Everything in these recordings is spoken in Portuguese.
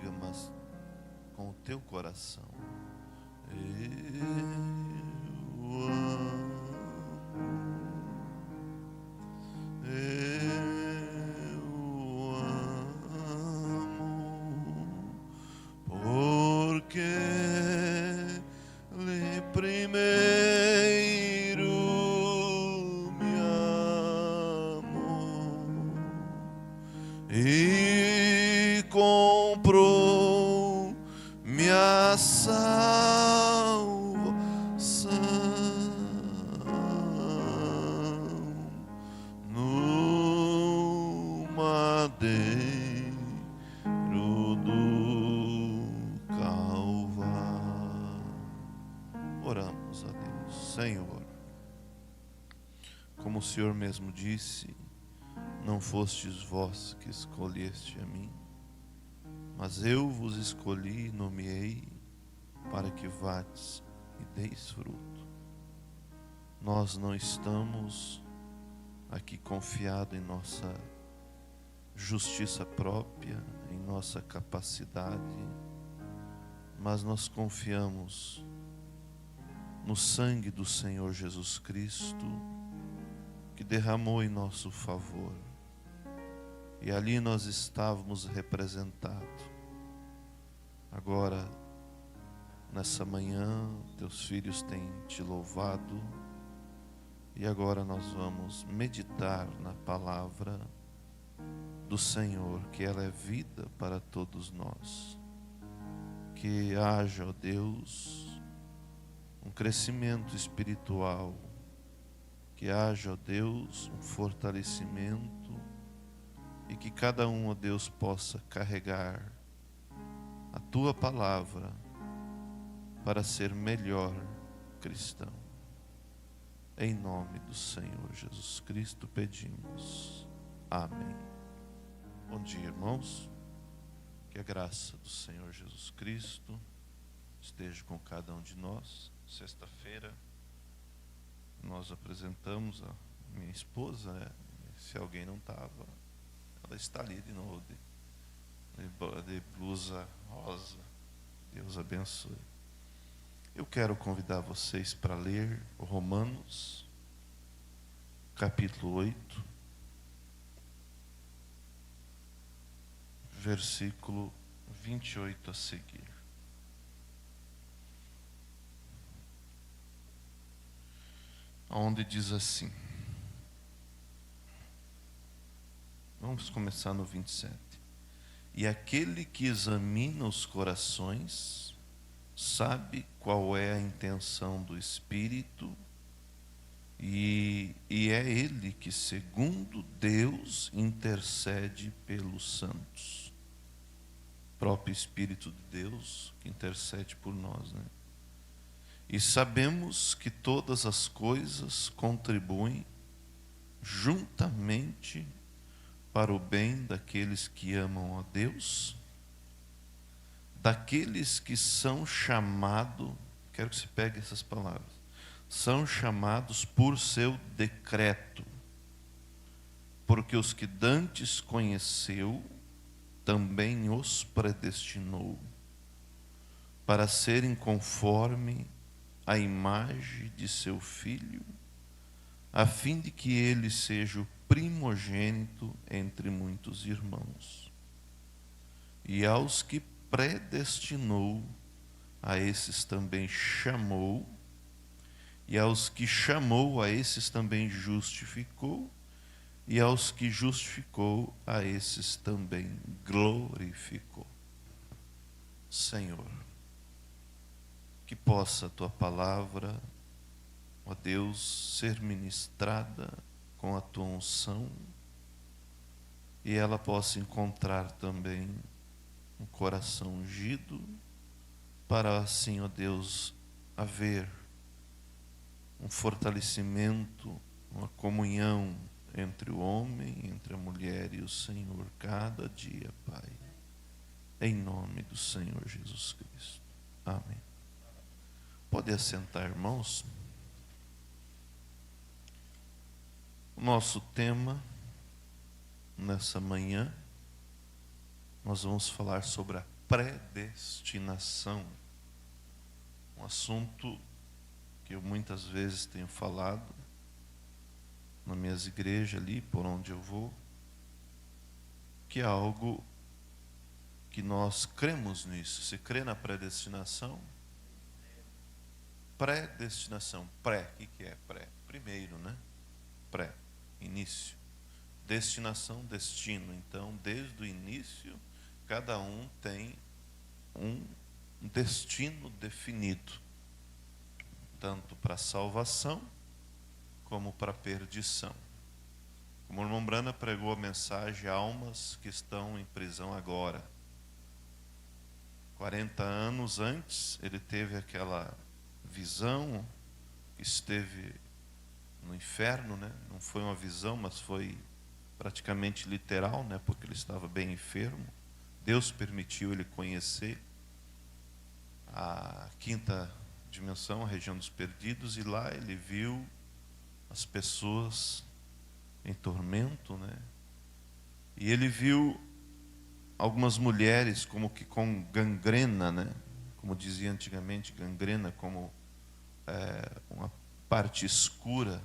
diga, mas com o teu coração. Eu amo, porque Ele primeiro me amou e comprou minha salvação no madeiro do Calvário. Oramos a Deus. Senhor, como o Senhor mesmo disse, não fostes vós que escolheste a mim, mas eu vos escolhi e nomeei para que vades e deis fruto. Nós não estamos aqui confiados em nossa justiça própria, em nossa capacidade, mas nós confiamos no sangue do Senhor Jesus Cristo, que derramou em nosso favor. E ali nós estávamos representados. Agora, nessa manhã, teus filhos têm te louvado. E agora nós vamos meditar na palavra do Senhor, que ela é vida para todos nós. Que haja, ó Deus, um crescimento espiritual. Que haja, ó Deus, um fortalecimento. E que cada um, ó Deus, possa carregar a tua palavra para ser melhor cristão. Em nome do Senhor Jesus Cristo pedimos. Amém. Bom dia, irmãos. Que a graça do Senhor Jesus Cristo esteja com cada um de nós. Sexta-feira nós apresentamos a minha esposa, né? Se alguém não estava, ela está ali de novo, de blusa rosa. Deus abençoe. Eu quero convidar vocês para ler Romanos, capítulo 8, versículo 28 a seguir. Onde diz assim. Vamos começar no 27. E aquele que examina os corações sabe qual é a intenção do Espírito, e é Ele que, segundo Deus, intercede pelos santos. O próprio Espírito de Deus que intercede por nós, né? E sabemos que todas as coisas contribuem juntamente para o bem daqueles que amam a Deus, daqueles que são chamados, quero que você pegue essas palavras, são chamados por seu decreto, porque os que dantes conheceu, também os predestinou, para serem conforme a imagem de seu Filho, a fim de que ele seja o primogênito entre muitos irmãos. E aos que predestinou, a esses também chamou, e aos que chamou, a esses também justificou, e aos que justificou, a esses também glorificou. Senhor, que possa a tua palavra, ó Deus, ser ministrada com a tua unção, e ela possa encontrar também um coração ungido, para assim, ó Deus, haver um fortalecimento, uma comunhão entre o homem, entre a mulher e o Senhor, cada dia, Pai, em nome do Senhor Jesus Cristo. Amém. Pode assentar, irmãos. O nosso tema nessa manhã, nós vamos falar sobre a predestinação. Um assunto que eu muitas vezes tenho falado nas minhas igrejas ali, por onde eu vou, que é algo que nós cremos nisso. Você crê na predestinação? Predestinação. Pré, o que é pré? Primeiro, né? Pré, início. Destinação, destino. Então, desde o início, cada um tem um destino definido, tanto para a salvação como para a perdição. Como o irmão Brana pregou a mensagem, almas que estão em prisão agora. 40 anos antes, ele teve aquela visão, esteve no inferno, né? Não foi uma visão, mas foi praticamente literal, né? Porque ele estava bem enfermo. Deus permitiu ele conhecer a quinta dimensão, a região dos perdidos, e lá ele viu as pessoas em tormento, né? E ele viu algumas mulheres como que com gangrena, né? Como dizia antigamente, gangrena, como uma parte escura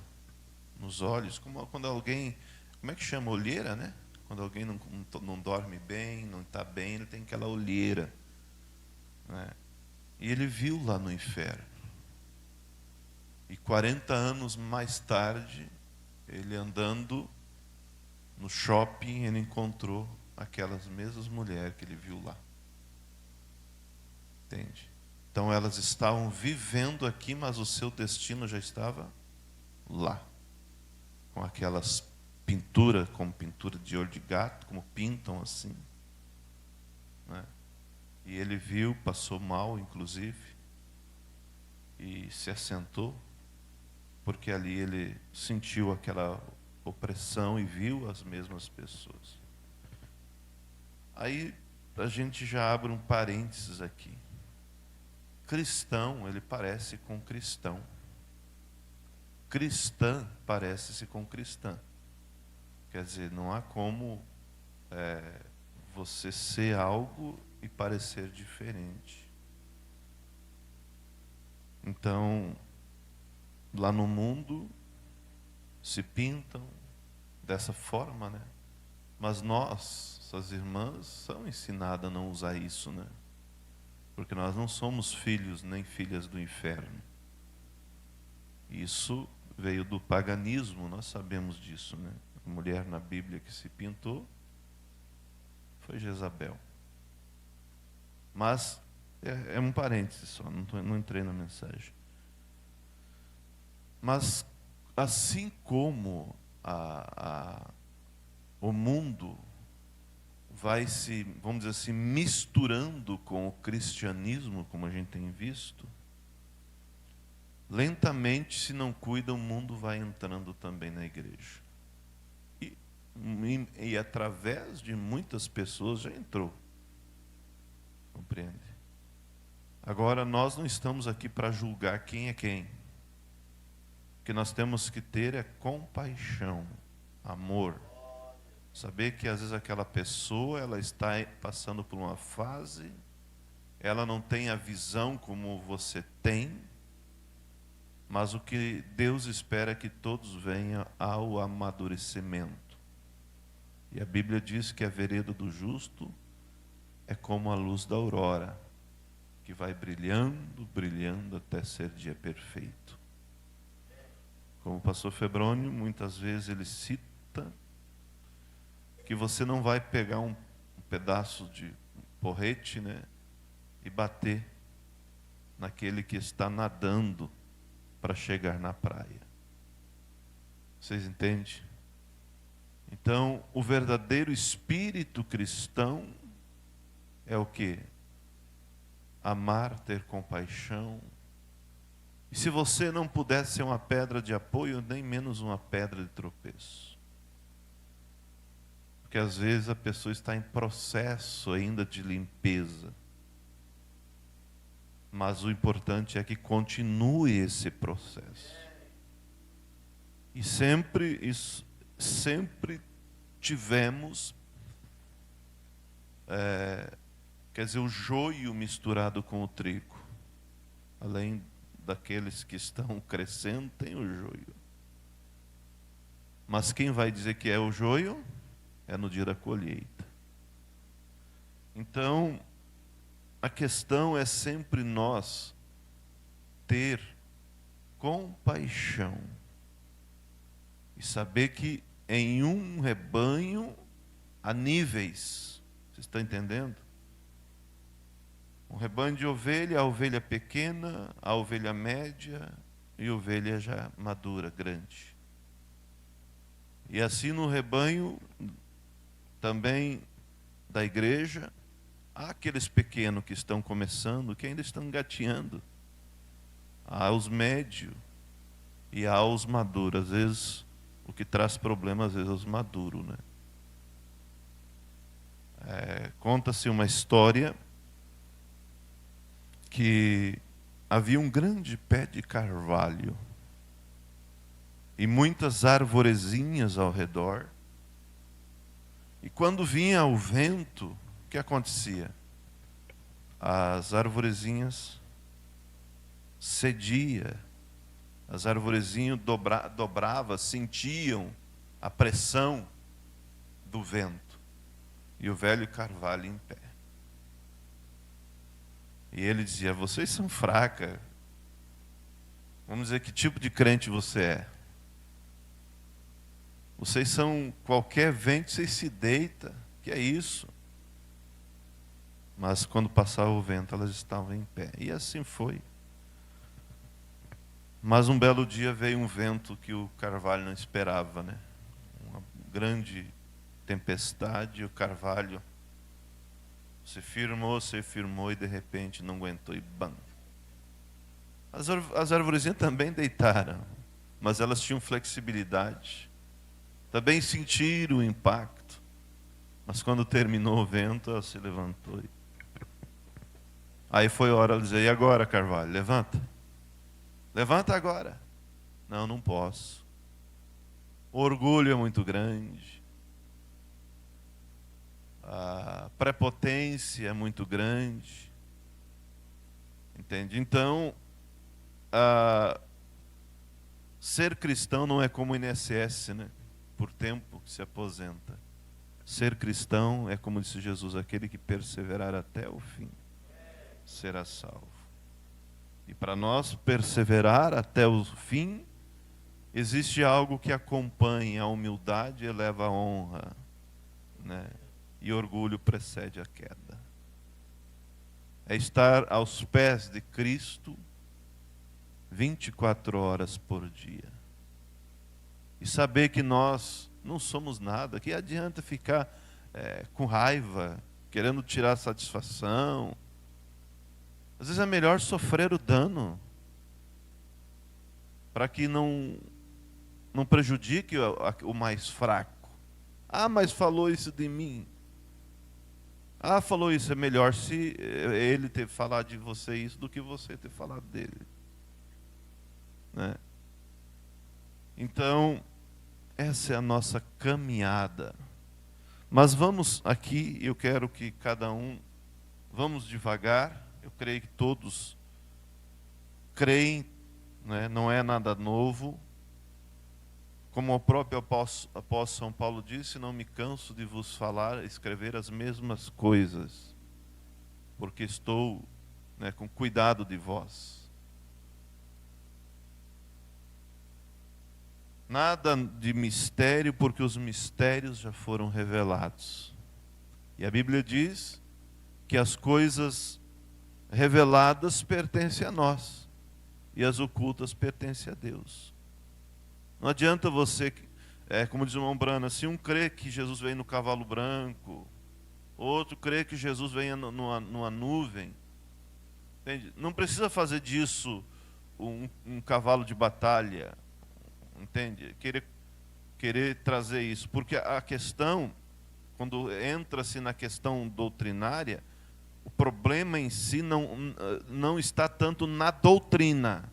nos olhos, como quando alguém, como é que chama? Olheira, né? Quando alguém não dorme bem, não está bem, ele tem aquela olheira, né? E ele viu lá no inferno. E 40 anos mais tarde, ele andando no shopping, ele encontrou aquelas mesmas mulheres que ele viu lá. Entende? Então elas estavam vivendo aqui, mas o seu destino já estava lá. Com aquelas pinturas, como pintura de olho de gato, como pintam assim, né? E ele viu, passou mal, inclusive, e se assentou, porque ali ele sentiu aquela opressão e viu as mesmas pessoas. Aí a gente já abre um parênteses aqui. Cristão, ele parece com cristão. Cristã parece-se com cristã. Quer dizer, não há como você ser algo e parecer diferente. Então, lá no mundo, se pintam dessa forma, né? Mas nós, essas irmãs, são ensinadas a não usar isso, né? Porque nós não somos filhos nem filhas do inferno. Isso veio do paganismo, nós sabemos disso, né? A mulher na Bíblia que se pintou foi Jezabel. Mas é um parêntese só, não entrei na mensagem. Mas assim como o mundo vai se, vamos dizer assim, misturando com o cristianismo, como a gente tem visto, lentamente, se não cuida, o mundo vai entrando também na igreja. E através de muitas pessoas já entrou. Compreende? Agora, nós não estamos aqui para julgar quem é quem. O que nós temos que ter é compaixão, amor. Saber que às vezes aquela pessoa, ela está passando por uma fase, ela não tem a visão como você tem, mas o que Deus espera é que todos venham ao amadurecimento. E a Bíblia diz que a vereda do justo é como a luz da aurora, que vai brilhando, brilhando até ser dia perfeito. Como o pastor Febrônio, muitas vezes ele cita que você não vai pegar um pedaço de porrete, né, e bater naquele que está nadando para chegar na praia. Vocês entendem? Então, o verdadeiro espírito cristão é o quê? Amar, ter compaixão. E se você não puder ser uma pedra de apoio, nem menos uma pedra de tropeço. Porque às vezes a pessoa está em processo ainda de limpeza. Mas o importante é que continue esse processo. E sempre tivemos quer dizer, o joio misturado com o trigo. Além daqueles que estão crescendo, tem o joio. Mas quem vai dizer que é o joio? É no dia da colheita. Então, a questão é sempre nós ter compaixão e saber que em um rebanho há níveis. Vocês estão entendendo? Um rebanho de ovelha, a ovelha pequena, a ovelha média e a ovelha já madura, grande. E assim no rebanho também da igreja, há aqueles pequenos que estão começando, que ainda estão engateando. Há os médios e há os maduros. Às vezes, o que traz problema, às vezes, é os maduros, né? Conta-se uma história que havia um grande pé de carvalho e muitas arvorezinhas ao redor. E quando vinha o vento, o que acontecia? As arvorezinhas cedia, as arvorezinhas dobravam, sentiam a pressão do vento. E o velho carvalho em pé. E ele dizia: vocês são fracas. Vamos dizer, que tipo de crente você é? Vocês são, qualquer vento, vocês se deitam. Que é isso? Mas quando passava o vento, elas estavam em pé. E assim foi. Mas um belo dia veio um vento que o carvalho não esperava, né? Uma grande tempestade, e o carvalho se firmou e de repente não aguentou e bam! As arvorezinhas também deitaram, mas elas tinham flexibilidade. Também sentiram o impacto. Mas quando terminou o vento, ela se levantou. Aí foi a hora de dizer: e agora, carvalho? Levanta. Levanta agora. Não, não posso. O orgulho é muito grande. A prepotência é muito grande. Entende? Então, ser cristão não é como o INSS, né? Por tempo que se aposenta. Ser cristão é, como disse Jesus, aquele que perseverar até o fim será salvo. E para nós perseverar até o fim, existe algo que acompanha a humildade e eleva a honra, né? E orgulho precede a queda. É estar aos pés de Cristo 24 horas por dia. E saber que nós não somos nada. Que adianta ficar com raiva, querendo tirar satisfação. Às vezes é melhor sofrer o dano, para que não prejudique o mais fraco. Ah, mas falou isso de mim. Ah, falou isso. É melhor se ele ter falado de você isso do que você ter falado dele, né? Então, essa é a nossa caminhada. Mas vamos aqui, eu quero que cada um, vamos devagar. Eu creio que todos creem, né? Não é nada novo. Como o próprio apóstolo São Paulo disse: não me canso de vos falar, escrever as mesmas coisas, porque estou, né, com cuidado de vós. Nada de mistério, porque os mistérios já foram revelados. E a Bíblia diz que as coisas reveladas pertencem a nós, e as ocultas pertencem a Deus. Não adianta você, como diz o irmão Brana, se um crê que Jesus veio no cavalo branco, outro crê que Jesus veio numa nuvem, entende? Não precisa fazer disso um cavalo de batalha, entende? Querer trazer isso, porque a questão, quando entra-se na questão doutrinária, o problema em si não está tanto na doutrina,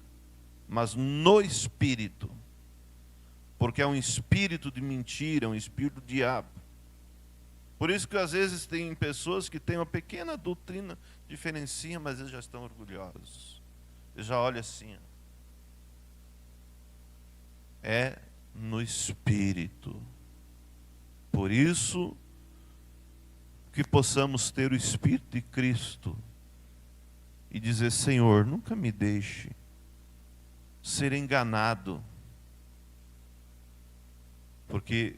mas no espírito. Porque é um espírito de mentira, é um espírito do diabo. Por isso que às vezes tem pessoas que têm uma pequena doutrina, diferencia, mas eles já estão orgulhosos. Eles já olham assim. É no Espírito. Por isso que possamos ter o Espírito de Cristo e dizer: Senhor, nunca me deixe ser enganado. Porque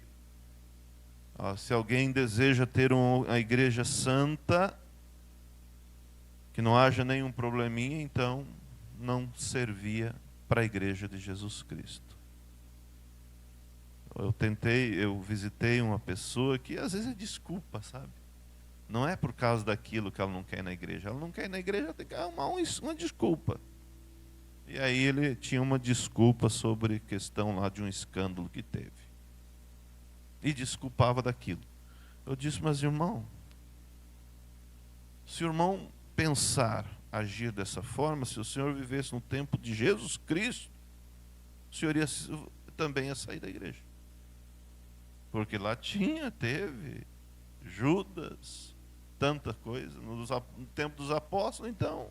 se alguém deseja ter uma igreja santa, que não haja nenhum probleminha, então não servia para a igreja de Jesus Cristo. Eu visitei uma pessoa que às vezes é desculpa, sabe? Não é por causa daquilo que ela não quer ir na igreja. Ela não quer ir na igreja, ela tem que arrumar uma desculpa. E aí ele tinha uma desculpa sobre questão lá de um escândalo que teve. E desculpava daquilo. Eu disse: mas irmão, se o irmão pensar, agir dessa forma, se o senhor vivesse no tempo de Jesus Cristo, o senhor também ia sair da igreja. Porque lá teve Judas, tanta coisa. No tempo dos apóstolos, então,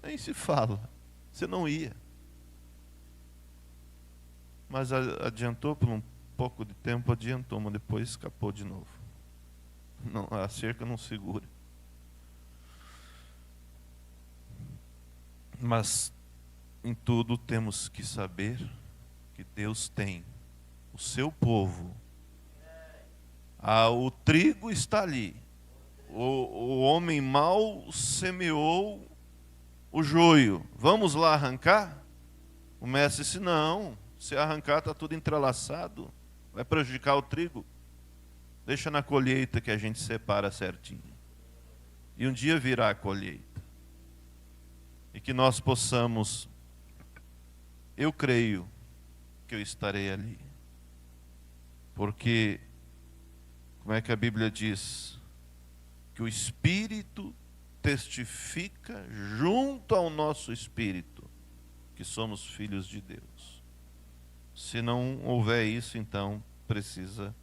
nem se fala. Você não ia. Mas adiantou por um pouco de tempo, adiantou, mas depois escapou de novo. Não, a cerca não segura. Mas em tudo temos que saber que Deus tem o seu povo. O trigo está ali. O homem mau semeou o joio. Vamos lá arrancar? O mestre disse: não, se arrancar está tudo entrelaçado. Vai prejudicar o trigo. Deixa na colheita que a gente separa certinho. E um dia virá a colheita. E que nós possamos, eu creio que eu estarei ali. Porque, como é que a Bíblia diz? Que o Espírito testifica junto ao nosso Espírito que somos filhos de Deus. Se não houver isso, então precisa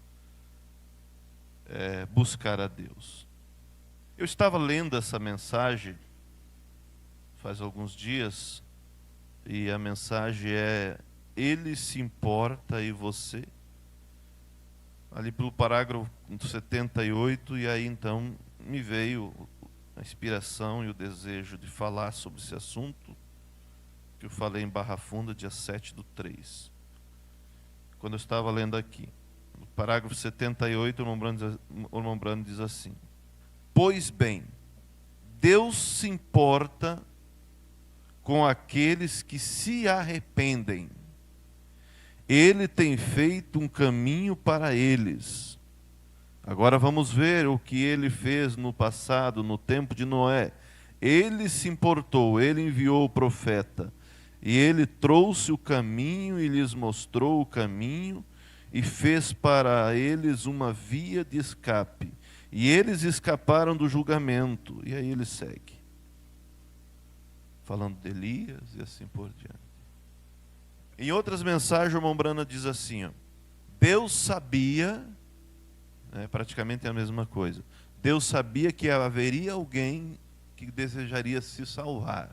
buscar a Deus. Eu estava lendo essa mensagem faz alguns dias, e a mensagem é: Ele se importa e você? Ali pelo parágrafo 78, e aí então me veio a inspiração e o desejo de falar sobre esse assunto, que eu falei em Barra Funda, dia 7/3. Quando eu estava lendo aqui, no parágrafo 78, o irmão Brando diz assim: pois bem, Deus se importa com aqueles que se arrependem. Ele tem feito um caminho para eles. Agora vamos ver o que ele fez no passado, no tempo de Noé. Ele se importou, ele enviou o profeta, e ele trouxe o caminho e lhes mostrou o caminho, e fez para eles uma via de escape. E eles escaparam do julgamento. E aí ele segue, falando de Elias e assim por diante. Em outras mensagens, o irmão Brana diz assim: Deus sabia, praticamente é a mesma coisa. Deus sabia que haveria alguém que desejaria se salvar,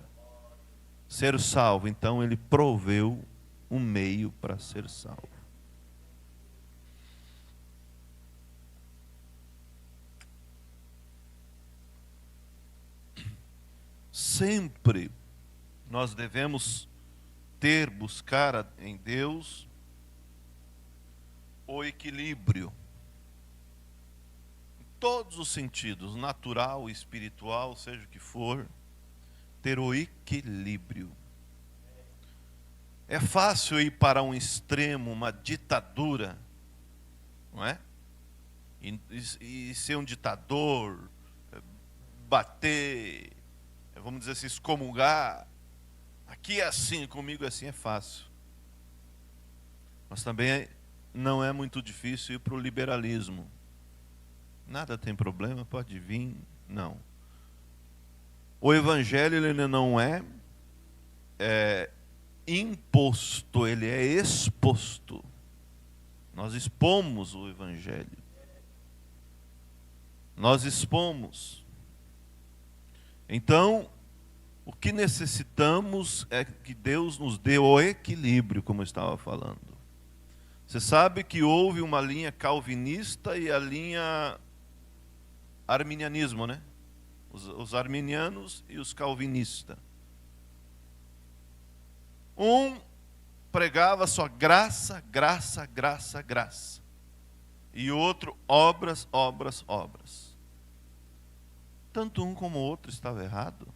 ser salvo. Então ele proveu um meio para ser salvo. Sempre nós devemos buscar em Deus o equilíbrio, em todos os sentidos, natural, espiritual, seja o que for, ter o equilíbrio. É fácil ir para um extremo, uma ditadura, não é? E ser um ditador, bater, vamos dizer assim, excomungar. Aqui é assim, comigo é assim, é fácil. Mas também não é muito difícil ir para o liberalismo. Nada tem problema, pode vir, não. O evangelho ele não é imposto, ele é exposto. Nós expomos o evangelho. nós expomos. Então, o que necessitamos é que Deus nos dê o equilíbrio, como eu estava falando. Você sabe que houve uma linha calvinista e a linha arminianismo, né? Os arminianos e os calvinistas. Um pregava só graça, graça, graça, graça. E outro, obras, obras, obras. Tanto um como o outro estava errado.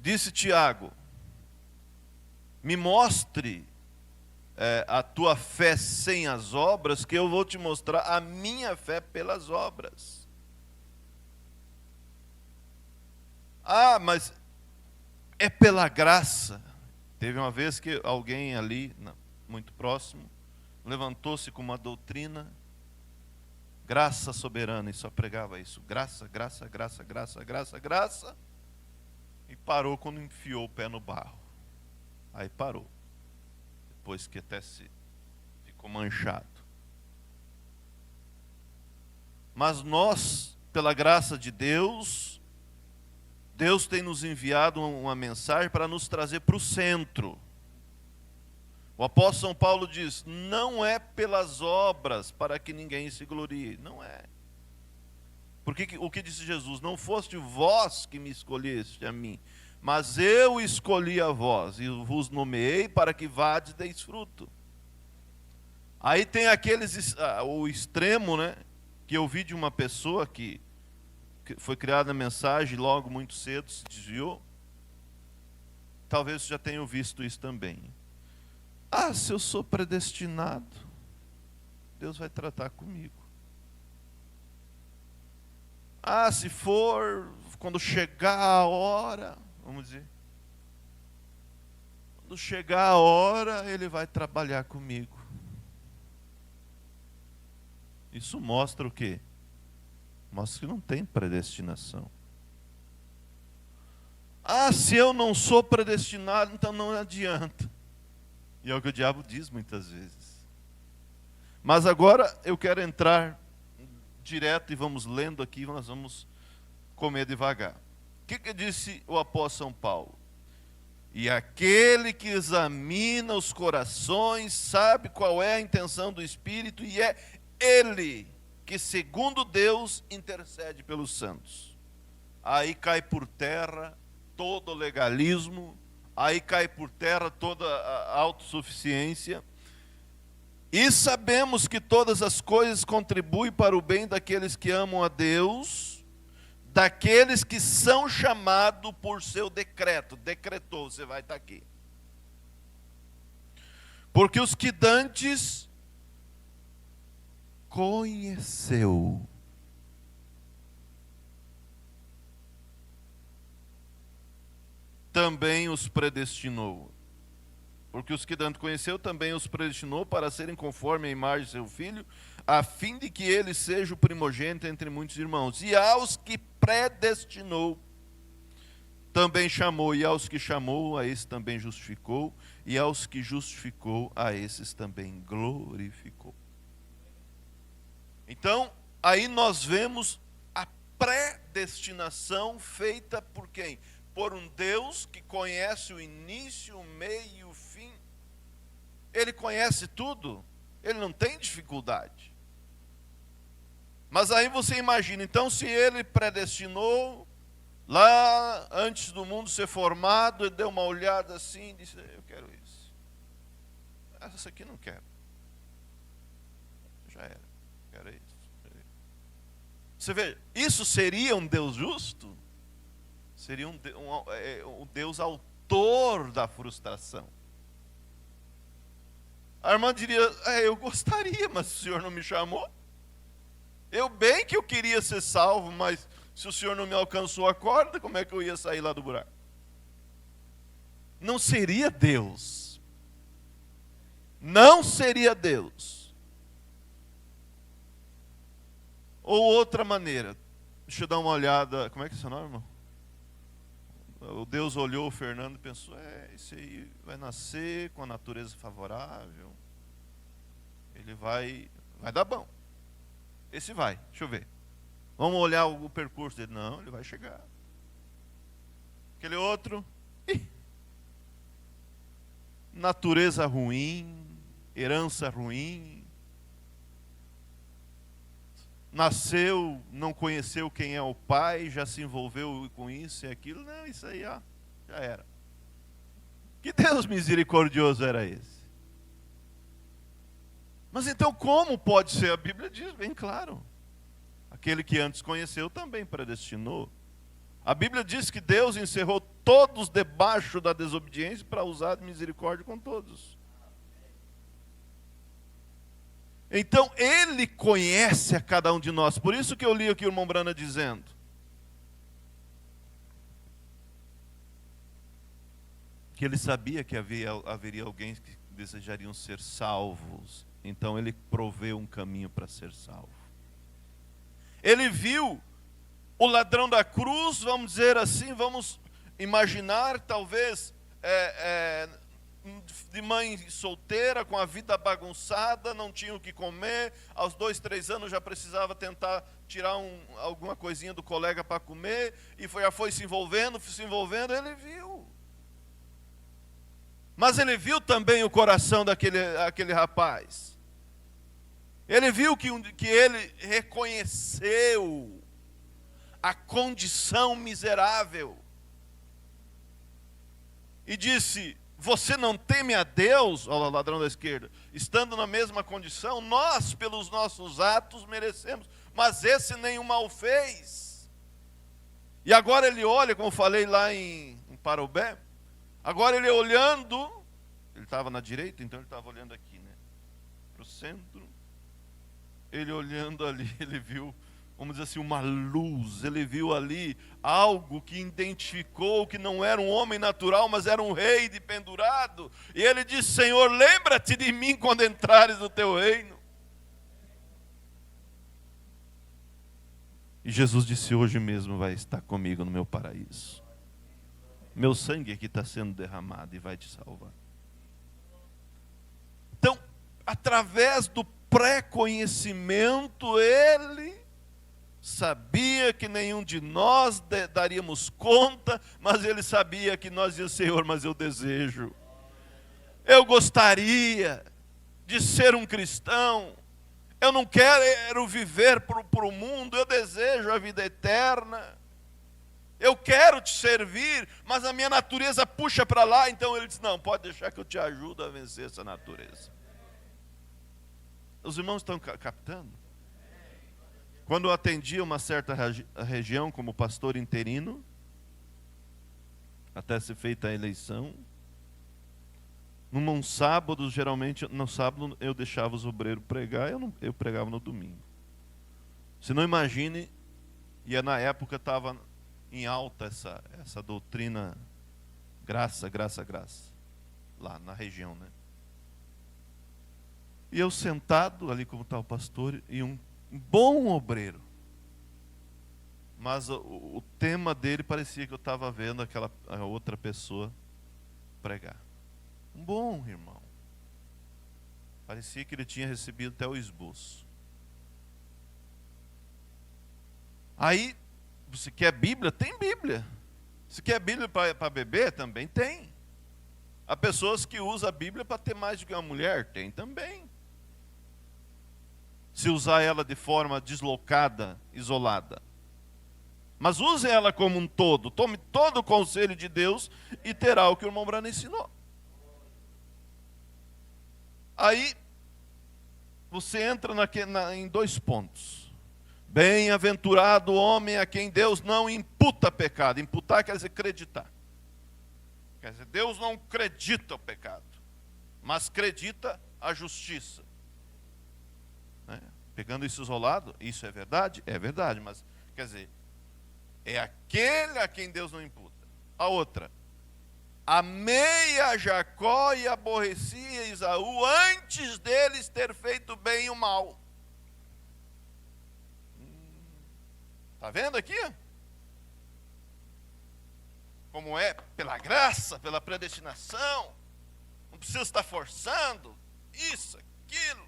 Disse Tiago, me mostre a tua fé sem as obras, que eu vou te mostrar a minha fé pelas obras. Ah, mas é pela graça. Teve uma vez que alguém ali, muito próximo, levantou-se com uma doutrina, graça soberana, e só pregava isso. Graça, graça, graça, graça, graça, graça. E parou quando enfiou o pé no barro. Aí parou. Depois que até se ficou manchado. Mas nós, pela graça de Deus, Deus tem nos enviado uma mensagem para nos trazer para o centro. O apóstolo São Paulo diz, não é pelas obras para que ninguém se glorie. Não é. Porque o que disse Jesus? Não foste vós que me escolheste a mim, mas eu escolhi a vós e vos nomeei para que vades e deis fruto. Aí tem o extremo, né? Que eu vi de uma pessoa que foi criada a mensagem logo muito cedo, se desviou. Talvez você já tenha visto isso também. Ah, se eu sou predestinado, Deus vai tratar comigo. Ah, se for, quando chegar a hora, vamos dizer, quando chegar a hora, Ele vai trabalhar comigo. Isso mostra o quê? Mostra que não tem predestinação. Ah, se eu não sou predestinado, então não adianta. E é o que o diabo diz muitas vezes. Mas agora eu quero entrar direto e vamos lendo aqui, nós vamos comer devagar. O que disse o apóstolo São Paulo? E aquele que examina os corações sabe qual é a intenção do Espírito, e é Ele que, segundo Deus, intercede pelos santos. Aí cai por terra todo o legalismo, aí cai por terra toda a autossuficiência. E sabemos que todas as coisas contribuem para o bem daqueles que amam a Deus, daqueles que são chamados por seu decreto. Decretou, você vai estar aqui. Porque os que dantes conheceu, também os predestinou. Porque os que dantes conheceu, também os predestinou para serem conforme a imagem de seu Filho, a fim de que ele seja o primogênito entre muitos irmãos. E aos que predestinou, também chamou. E aos que chamou, a esses também justificou. E aos que justificou, a esses também glorificou. Então, aí nós vemos a predestinação feita por quem? Por um Deus que conhece o início, o meio e o fim. Ele conhece tudo, ele não tem dificuldade. Mas aí você imagina, então, se ele predestinou, lá antes do mundo ser formado, ele deu uma olhada assim e disse, eu quero isso. Essa aqui não quero. Já era, quero isso. Você vê, isso seria um Deus justo? Seria um Deus autor da frustração. A irmã diria, eu gostaria, mas o Senhor não me chamou. Eu bem que eu queria ser salvo, mas se o Senhor não me alcançou a corda, como é que eu ia sair lá do buraco? Não seria Deus. Não seria Deus. Ou outra maneira, deixa eu dar uma olhada, como é que é seu nome, irmão? O Deus olhou o Fernando e pensou, esse aí vai nascer com a natureza favorável, ele vai dar bom. esse vai, deixa eu ver. Vamos olhar o percurso dele. Não, ele vai chegar. Aquele outro, natureza ruim, herança ruim, nasceu, não conheceu quem é o pai, já se envolveu com isso e aquilo. Não, isso aí, ó, já era. Que Deus misericordioso era esse? Mas então como pode ser? A Bíblia diz bem claro. Aquele que antes conheceu também predestinou. A Bíblia diz que Deus encerrou todos debaixo da desobediência para usar de misericórdia com todos. Então, Ele conhece a cada um de nós. Por isso que eu li aqui o irmão Brana dizendo. Que Ele sabia que haveria alguém que desejariam ser salvos. Então, Ele proveu um caminho para ser salvo. Ele viu o ladrão da cruz, vamos dizer assim, vamos imaginar, talvez, de mãe solteira, com a vida bagunçada, não tinha o que comer, aos 2, 3 anos já precisava tentar tirar alguma coisinha do colega para comer, e já foi se envolvendo, ele viu. Mas ele viu também o coração daquele rapaz. Ele viu que ele reconheceu a condição miserável. E disse, você não teme a Deus, ó, ladrão da esquerda, estando na mesma condição, nós pelos nossos atos merecemos, mas esse nenhum mal fez. E agora ele olha, como eu falei lá em Parobé, agora ele olhando, ele estava na direita, então ele estava olhando aqui, né, para o centro, ele olhando ali, ele viu, vamos dizer assim, uma luz, ele viu ali algo que identificou que não era um homem natural, mas era um rei de pendurado, e ele disse, Senhor, lembra-te de mim quando entrares no teu reino. E Jesus disse, hoje mesmo vai estar comigo no meu paraíso. Meu sangue aqui está sendo derramado e vai te salvar. Então, através do pré-conhecimento, ele sabia que nenhum de nós daríamos conta, mas ele sabia que nós dizíamos, Senhor, mas eu desejo. Eu gostaria de ser um cristão. Eu não quero viver para o mundo, eu desejo a vida eterna. Eu quero te servir, mas a minha natureza puxa para lá. Então ele disse, não, pode deixar que eu te ajudo a vencer essa natureza. Os irmãos estão captando? Quando eu atendia uma certa região como pastor interino, até ser feita a eleição, num sábado, geralmente, no sábado eu deixava os obreiros pregar, eu pregava no domingo. Você não imagine, e na época estava em alta essa doutrina graça, lá na região, né? E eu sentado ali como está o pastor, e um bom obreiro. Mas o tema dele parecia que eu estava vendo a outra pessoa pregar. Um bom irmão. Parecia que ele tinha recebido até o esboço. Aí, você quer Bíblia? Tem Bíblia. Se quer Bíblia para beber? Também tem. Há pessoas que usam a Bíblia para ter mais do que uma mulher? Tem também. Se usar ela de forma deslocada, isolada. Mas use ela como um todo. Tome todo o conselho de Deus e terá o que o irmão Brana ensinou. Aí, você entra em 2 pontos. Bem-aventurado o homem a quem Deus não imputa pecado. Imputar quer dizer acreditar. Quer dizer, Deus não acredita o pecado, mas acredita a justiça. Pegando isso isolado, isso é verdade? É verdade, mas, quer dizer, é aquele a quem Deus não imputa. A outra, amei a Jacó e aborreci a Esaú antes deles ter feito bem e o mal. Está vendo aqui? Como é pela graça, pela predestinação, não precisa estar forçando, isso, aquilo.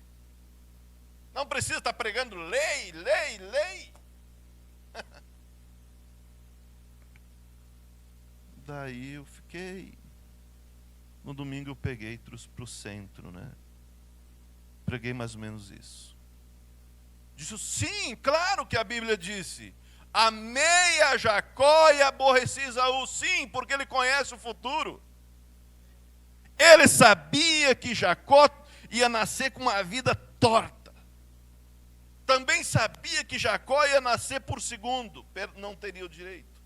Não precisa estar pregando lei, lei, lei. Daí eu fiquei. No domingo eu peguei e trouxe para o centro, né? Preguei mais ou menos isso. Disse, sim, claro que a Bíblia disse. Amei a Jacó e aborreci Esaú. Sim, porque ele conhece o futuro. Ele sabia que Jacó ia nascer com uma vida torta. Também sabia que Jacó ia nascer por segundo, não teria o direito.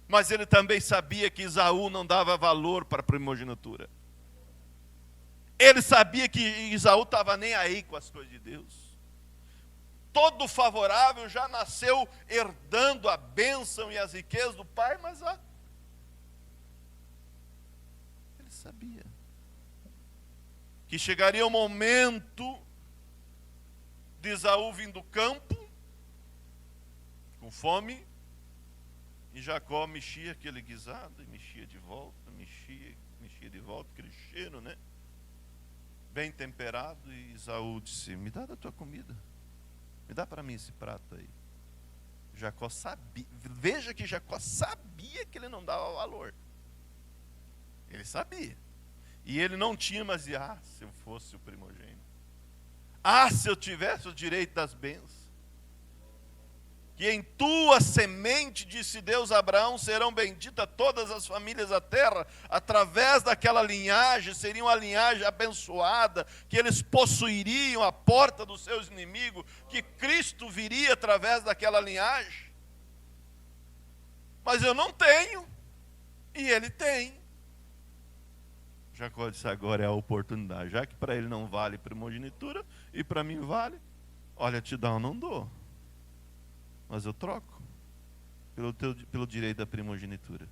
Mas ele também sabia que Esaú não dava valor para a primogenitura. Ele sabia que Esaú estava nem aí com as coisas de Deus. Todo favorável já nasceu herdando a bênção e as riquezas do pai, mas ele sabia que chegaria o momento de Esaú vir do campo, com fome, e Jacó mexia aquele guisado, e mexia de volta, mexia de volta, aquele cheiro, né? Bem temperado, e Esaú disse, me dá da tua comida, me dá para mim esse prato aí. Jacó sabia, veja que Jacó sabia que ele não dava valor. Ele sabia. E ele não tinha, mas dizia, se eu fosse o primogênito. Se eu tivesse o direito das bênçãos. Que em tua semente, disse Deus a Abraão, serão benditas todas as famílias da terra. Através daquela linhagem, seria uma linhagem abençoada, que eles possuiriam a porta dos seus inimigos, que Cristo viria através daquela linhagem. Mas eu não tenho, e ele tem. Jacó disse, agora é a oportunidade, já que para ele não vale primogenitura, e para mim vale, olha, te dá ou não dou. Mas eu troco pelo direito da primogenitura.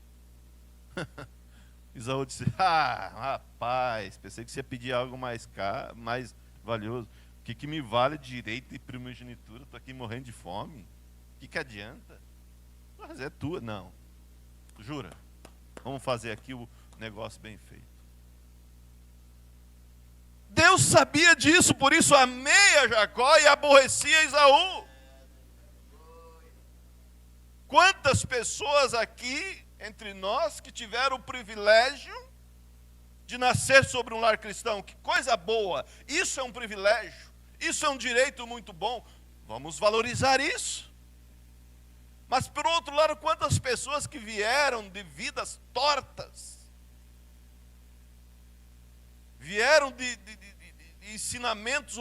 Esaú disse, rapaz, pensei que você ia pedir algo mais caro, mais valioso. O que me vale direito de primogenitura? Estou aqui morrendo de fome. O que adianta? Mas é tua. Não. Jura? Vamos fazer aqui o negócio bem feito. Deus sabia disso, por isso amei a Jacó e aborreci a Esaú. Quantas pessoas aqui, entre nós, que tiveram o privilégio de nascer sobre um lar cristão? Que coisa boa! Isso é um privilégio, isso é um direito muito bom. Vamos valorizar isso. Mas, por outro lado, quantas pessoas que vieram de vidas tortas, vieram de ensinamentos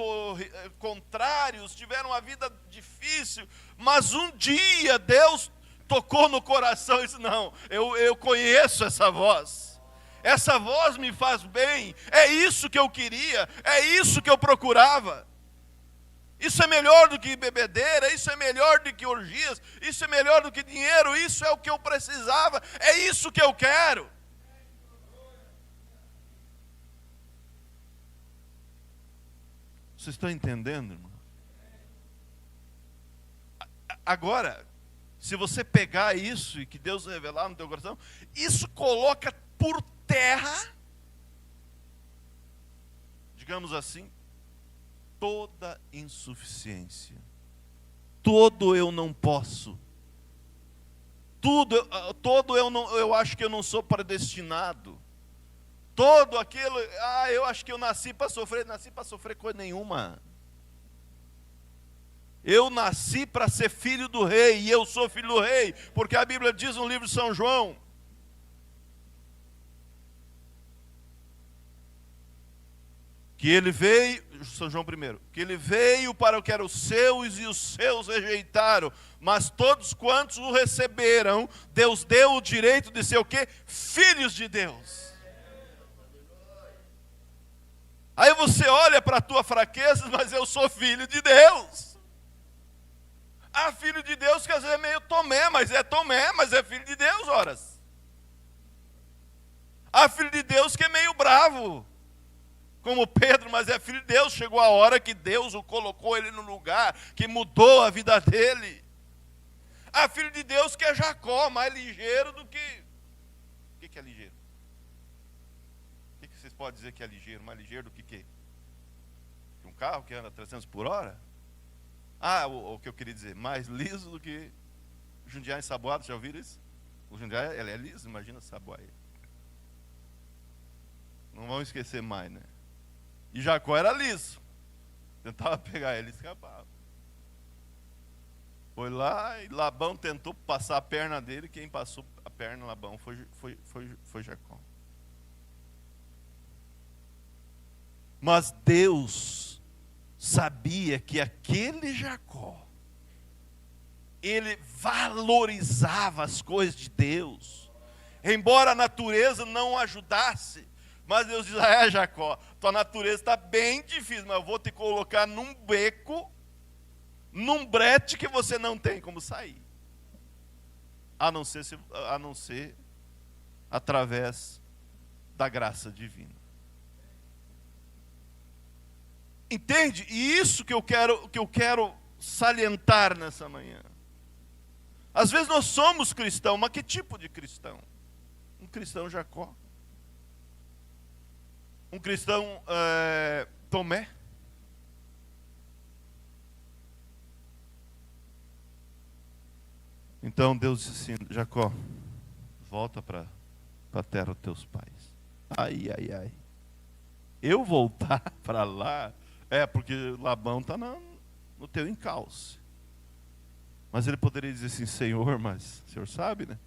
contrários, tiveram uma vida difícil, mas um dia Deus tocou no coração e disse, não, eu conheço essa voz me faz bem, é isso que eu queria, é isso que eu procurava. Isso é melhor do que bebedeira, isso é melhor do que orgias, isso é melhor do que dinheiro, isso é o que eu precisava, é isso que eu quero. Vocês estão entendendo, irmão? Agora, se você pegar isso e que Deus revelar no teu coração, isso coloca por terra, digamos assim, toda insuficiência, todo eu não posso, todo eu acho que eu não sou predestinado, todo aquilo, eu acho que eu nasci para sofrer coisa nenhuma. Eu nasci para ser filho do rei, e eu sou filho do rei, porque a Bíblia diz no livro de São João, que ele veio, São João 1, que ele veio para o que eram os seus, e os seus rejeitaram, mas todos quantos o receberam, Deus deu o direito de ser o quê? Filhos de Deus. Aí você olha para a tua fraqueza, mas eu sou filho de Deus. Filho de Deus, quer dizer, é meio Tomé, mas é filho de Deus, horas. Filho de Deus que é meio bravo, como Pedro, mas é filho de Deus. Chegou a hora que Deus o colocou ele no lugar, que mudou a vida dele. Filho de Deus que é Jacó, mais ligeiro do que... O que é ligeiro? O que vocês podem dizer que é ligeiro? Mais ligeiro do que quê? Um carro que anda 300 por hora? Ah, o que eu queria dizer, mais liso do que Jundiaí ensaboado, já ouviram isso? O Jundiaí, ele é liso, imagina saboar ele. Não vão esquecer mais, né? E Jacó era liso. Tentava pegar ele e escapava. Foi lá e Labão tentou passar a perna dele. Quem passou a perna Labão foi Jacó. Mas Deus sabia que aquele Jacó, ele valorizava as coisas de Deus. Embora a natureza não o ajudasse, mas Deus diz: Jacó, tua natureza está bem difícil, mas eu vou te colocar num beco, num brete que você não tem como sair. A não ser através da graça divina. Entende? E isso que eu quero salientar nessa manhã. Às vezes nós somos cristãos, mas que tipo de cristão? Um cristão Jacó. Um cristão Tomé. Então Deus disse assim: Jacó, volta para a terra dos teus pais. Ai. Eu voltar para lá? Porque Labão está no teu encalce. Mas ele poderia dizer assim: Senhor, mas o senhor sabe, né?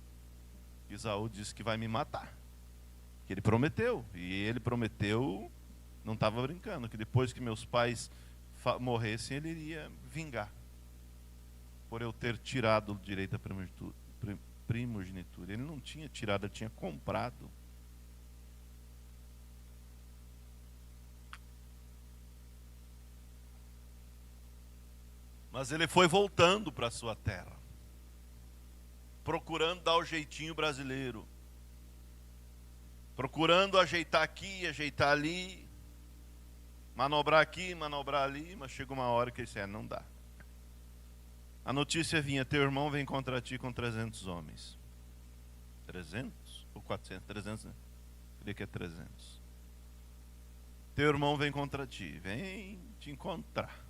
Esaú disse que vai me matar. Que ele prometeu. E ele prometeu, não estava brincando, que depois que meus pais morressem, ele iria vingar. Por eu ter tirado o direito à primogenitura. Ele não tinha tirado, ele tinha comprado. Mas ele foi voltando para a sua terra, procurando dar o jeitinho brasileiro, procurando ajeitar aqui, ajeitar ali, manobrar aqui, manobrar ali, mas chega uma hora que ele disse: não dá. A notícia vinha: teu irmão vem contra ti com 300 homens. 300 ou 400? 300, né? Eu diria que é 300. Teu irmão vem contra ti, vem te encontrar.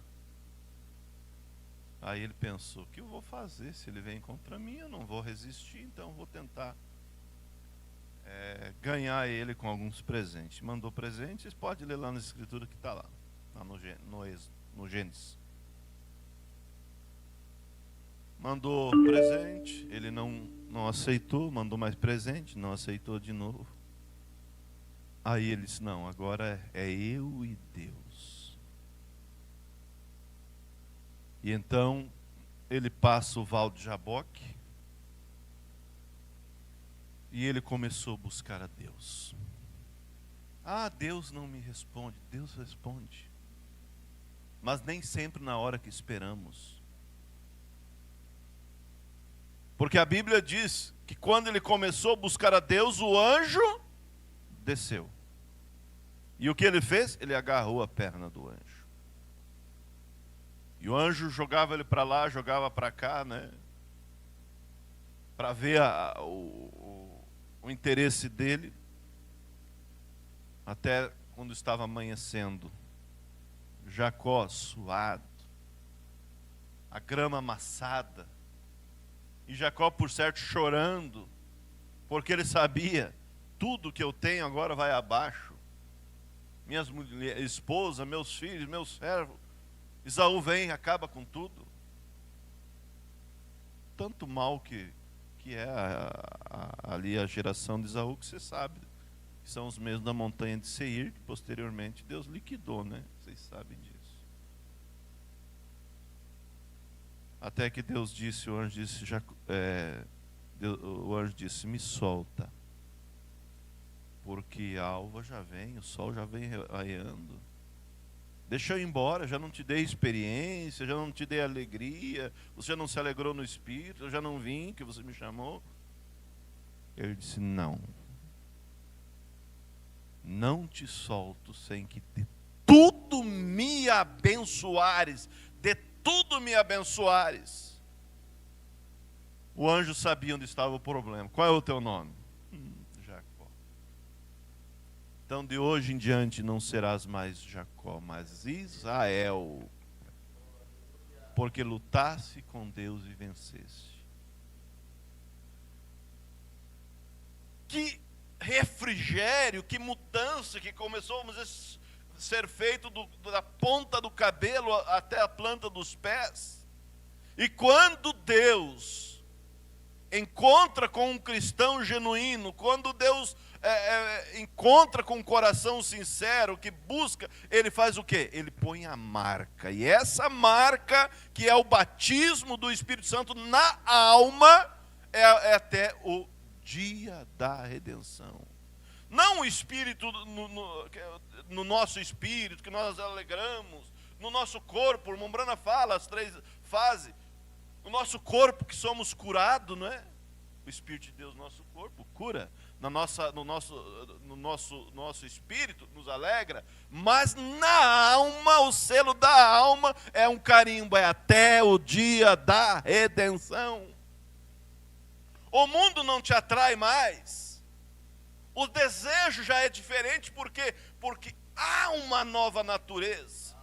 Aí ele pensou: o que eu vou fazer? Se ele vem contra mim, eu não vou resistir, então eu vou tentar ganhar ele com alguns presentes. Mandou presentes, pode ler lá na escritura que está lá no Gênesis. Mandou presente, ele não aceitou, mandou mais presente, não aceitou de novo. Aí ele disse: não, agora é eu e Deus. E então ele passa o Val de Jaboque e ele começou a buscar a Deus. Deus não me responde. Deus responde, mas nem sempre na hora que esperamos. Porque a Bíblia diz que quando ele começou a buscar a Deus, o anjo desceu. E o que ele fez? Ele agarrou a perna do anjo. E o anjo jogava ele para lá, jogava para cá, né? Para ver o interesse dele. Até quando estava amanhecendo, Jacó suado, a grama amassada, e Jacó, por certo, chorando, porque ele sabia: tudo que eu tenho agora vai abaixo. Minhas esposas, meus filhos, meus servos. Esaú vem e acaba com tudo. Tanto mal que é ali a geração de Esaú, que você sabe, que são os mesmos da montanha de Seir, que posteriormente Deus liquidou, né? Vocês sabem disso. Até que Deus disse, o anjo disse: me solta, porque a alva já vem, o sol já vem raiando. Deixa eu ir embora, já não te dei experiência, já não te dei alegria, você já não se alegrou no espírito, eu já não vim, que você me chamou. Ele disse: não te solto sem que de tudo me abençoares, de tudo me abençoares. O anjo sabia onde estava o problema. Qual é o teu nome? Jacó. Então, de hoje em diante, não serás mais Jacó, mas Israel, porque lutasse com Deus e vencesse. Que refrigério, que mudança que começou a ser feito da ponta do cabelo até a planta dos pés. E quando Deus encontra com um cristão genuíno, quando Deus encontra com um coração sincero, que busca, ele faz o quê? Ele põe a marca. E essa marca, que é o batismo do Espírito Santo na alma, é até o dia da redenção. Não o Espírito no nosso espírito, que nós alegramos, no nosso corpo. O irmão Brana fala as 3 fases. O nosso corpo que somos curados, não é? O Espírito de Deus, nosso corpo, cura. No nosso espírito, nos alegra. Mas na alma, o selo da alma é um carimbo, é até o dia da redenção. O mundo não te atrai mais. O desejo já é diferente, porque há uma nova natureza.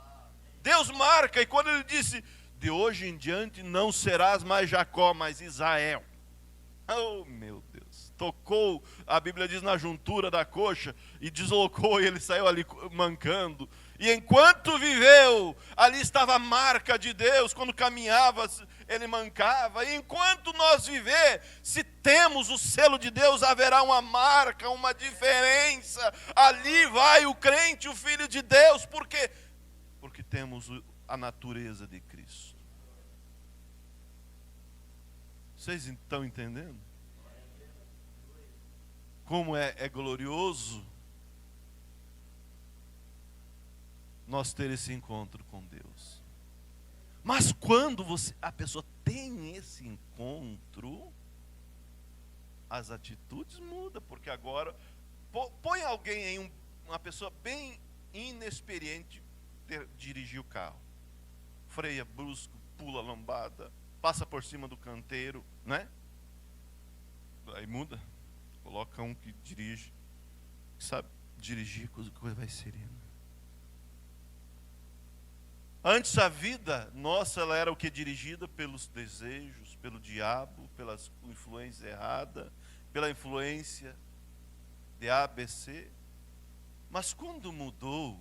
Deus marca, e quando ele disse, de hoje em diante não serás mais Jacó, mas Israel. Oh, meu Deus. Tocou, a Bíblia diz, na juntura da coxa, e deslocou, e ele saiu ali mancando. E enquanto viveu, ali estava a marca de Deus. Quando caminhava, ele mancava. E enquanto nós viver, se temos o selo de Deus, haverá uma marca, uma diferença. Ali vai o crente, o filho de Deus. Por quê? Porque temos a natureza de Cristo. Vocês estão entendendo? Como é glorioso nós ter esse encontro com Deus. Mas quando a pessoa tem esse encontro, as atitudes mudam, porque agora põe alguém em uma pessoa bem inexperiente dirigir o carro. Freia brusco, pula a lombada, passa por cima do canteiro, né? Aí muda. Coloca um que dirige, que sabe dirigir, a coisa vai serena. Antes a vida nossa, ela era o que? Dirigida pelos desejos, pelo diabo, pelas influências erradas, pela influência de A, B, C. Mas quando mudou,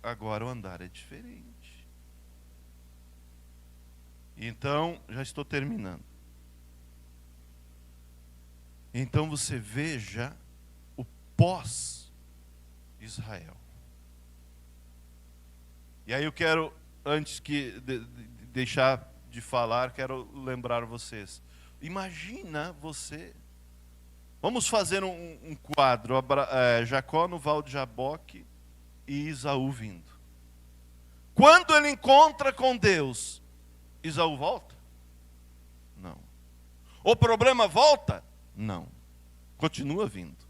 agora o andar é diferente. Então, já estou terminando. Então você veja o pós-Israel. E aí eu quero, antes de deixar de falar, quero lembrar vocês. Imagina você, vamos fazer um quadro, Jacó no Val de Jaboque e Esaú vindo. Quando ele encontra com Deus, Esaú volta? Não. O problema volta? Não. Continua vindo.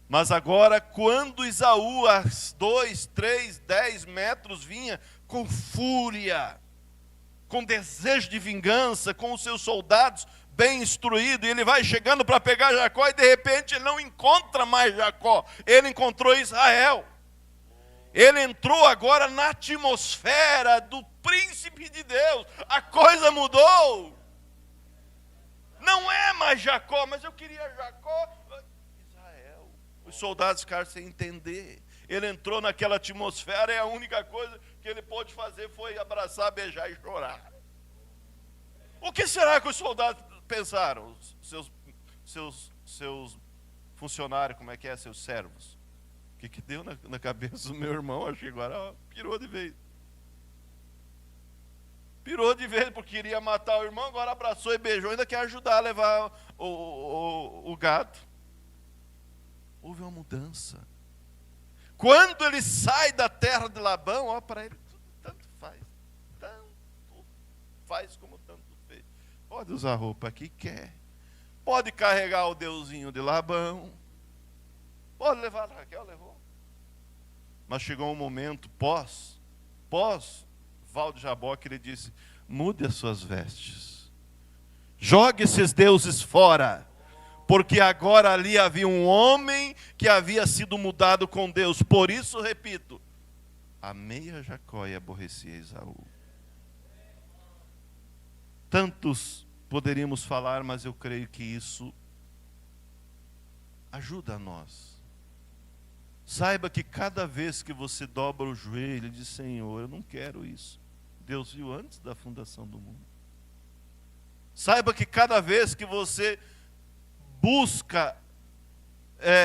Mas agora, quando Esaú, a 2, 3, 10 metros, vinha com fúria, com desejo de vingança, com os seus soldados bem instruídos, e ele vai chegando para pegar Jacó, e de repente ele não encontra mais Jacó, ele encontrou Israel. Ele entrou agora na atmosfera do príncipe de Deus. A coisa mudou. Não é mais Jacó, mas eu queria Jacó. Israel. Os soldados ficaram sem entender. Ele entrou naquela atmosfera e a única coisa que ele pôde fazer foi abraçar, beijar e chorar. O que será que os soldados pensaram? Seus funcionários, como é que é? Seus servos. O que deu na cabeça do meu irmão? Acho que agora pirou de vez. Pirou de vez porque queria matar o irmão, agora abraçou e beijou, ainda quer ajudar a levar o gado. Houve uma mudança. Quando ele sai da terra de Labão, para ele tudo tanto faz como tanto fez. Pode usar roupa que quer, pode carregar o deusinho de Labão, pode levar, Raquel levou. Mas chegou um momento pós Val de Jaboque, ele disse, mude as suas vestes, jogue esses deuses fora, porque agora ali havia um homem que havia sido mudado com Deus. Por isso, repito, amei a Jacó e aborreci a Esaú. Tantos poderíamos falar, mas eu creio que isso ajuda a nós. Saiba que cada vez que você dobra o joelho e diz: Senhor, eu não quero isso. Deus viu antes da fundação do mundo. Saiba que cada vez que você busca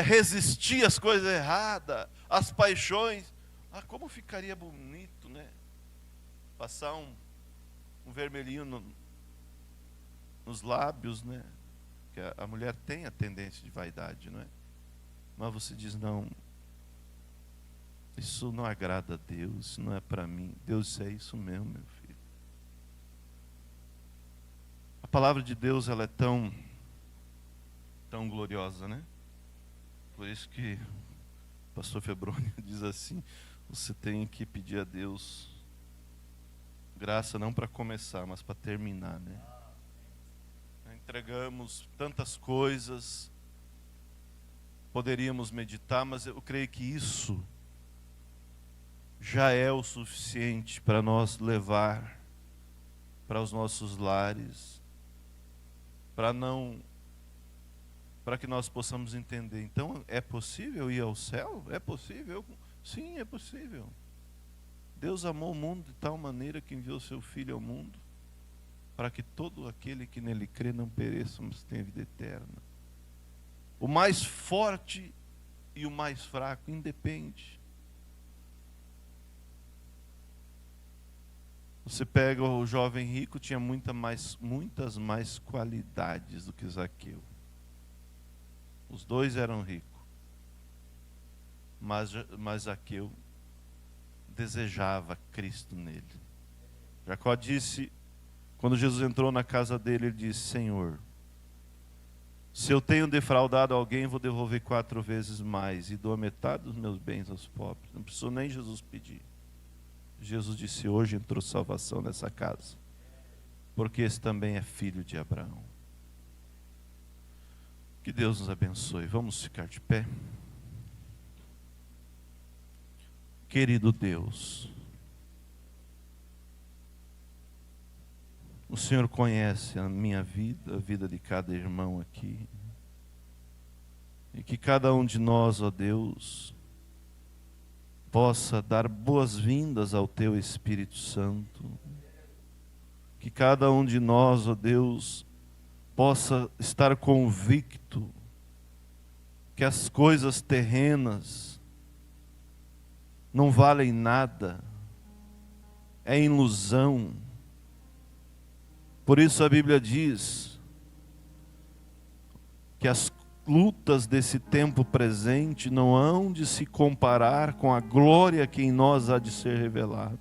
resistir às coisas erradas, às paixões, como ficaria bonito, né? Passar um vermelhinho nos lábios, né? Que a mulher tem a tendência de vaidade, não é? Mas você diz: não, isso não agrada a Deus, isso não é para mim. Deus, é isso mesmo, meu filho. A palavra de Deus, ela é tão gloriosa, né? Por isso que o pastor Febrônio diz assim: você tem que pedir a Deus graça não para começar, mas para terminar, né? Entregamos tantas coisas, poderíamos meditar, mas eu creio que isso já é o suficiente para nós levar para os nossos lares, para que nós possamos entender. Então, é possível ir ao céu? É possível? Sim, é possível. Deus amou o mundo de tal maneira que enviou seu Filho ao mundo, para que todo aquele que nele crê não pereça, mas tenha vida eterna. O mais forte e o mais fraco, independe. Você pega o jovem rico, tinha muitas mais qualidades do que Zaqueu. Os dois eram ricos, mas Zaqueu desejava Cristo nele. Jacó disse, quando Jesus entrou na casa dele, ele disse: Senhor, se eu tenho defraudado alguém, vou devolver 4 vezes mais e dou a metade dos meus bens aos pobres. Não precisou nem Jesus pedir. Jesus disse: hoje entrou salvação nessa casa, porque esse também é filho de Abraão. Que Deus nos abençoe. Vamos ficar de pé. Querido Deus, o Senhor conhece a minha vida, a vida de cada irmão aqui. E que cada um de nós, ó Deus, possa dar boas-vindas ao Teu Espírito Santo. Que cada um de nós, ó Deus, possa estar convicto que as coisas terrenas não valem nada, é ilusão. Por isso a Bíblia diz que as lutas desse tempo presente não hão de se comparar com a glória que em nós há de ser revelada.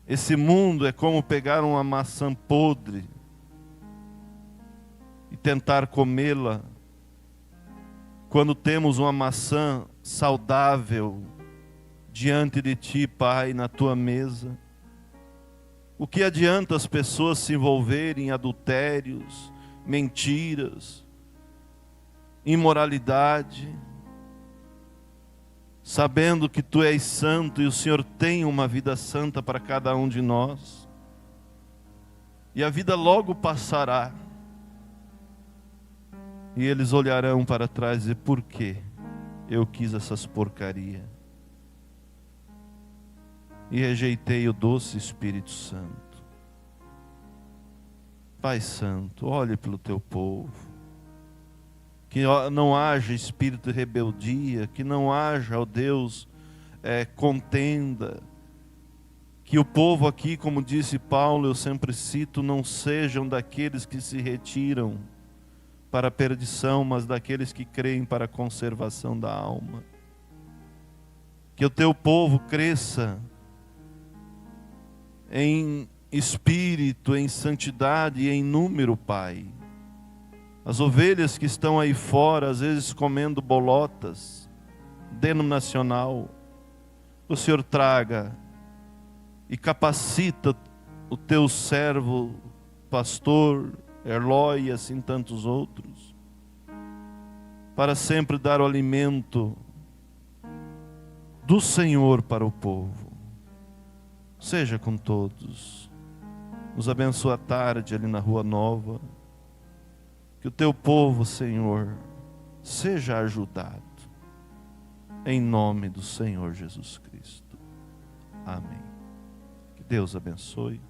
Esse mundo é como pegar uma maçã podre e tentar comê-la, quando temos uma maçã saudável diante de Ti, Pai, na Tua mesa. O que adianta as pessoas se envolverem em adultérios, mentiras, imoralidade, sabendo que Tu és santo e o Senhor tem uma vida santa para cada um de nós, e a vida logo passará, e eles olharão para trás e dizer: por que eu quis essas porcarias e rejeitei o doce Espírito Santo? Pai Santo, olhe pelo Teu povo, que não haja espírito de rebeldia, que não haja, ó Deus, contenda, que o povo aqui, como disse Paulo, eu sempre cito, não sejam daqueles que se retiram para a perdição, mas daqueles que creem para a conservação da alma. Que o Teu povo cresça em espírito, em santidade e em número, Pai. As ovelhas que estão aí fora, às vezes comendo bolotas, denominacional, o Senhor traga e capacita o Teu servo, pastor Erlói e assim tantos outros, para sempre dar o alimento do Senhor para o povo. Seja com todos. Nos abençoa a tarde ali na Rua Nova. Que o teu povo, Senhor, seja ajudado. Em nome do Senhor Jesus Cristo. Amém. Que Deus abençoe.